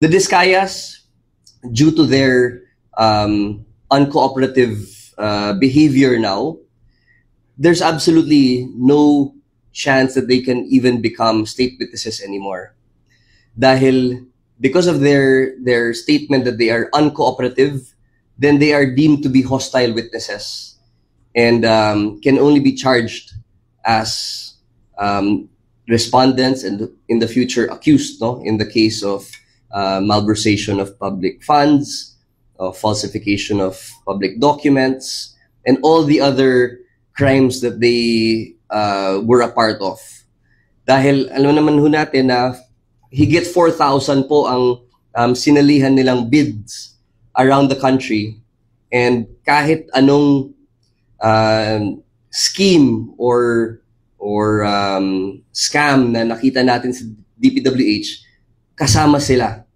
The Discayas, due to their uncooperative behavior now, there's absolutely no chance that they can even become state witnesses anymore. Dahil because of their statement that they are uncooperative, then they are deemed to be hostile witnesses and can only be charged as respondents and in the future accused, no, in the case of malversation of public funds, falsification of public documents, and all the other crimes that they were a part of. Dahil alam naman ho natin na higit 4,000 po ang sinalihan nilang bids around the country, and kahit anong scheme or scam na nakita natin sa DPWH, kasama sila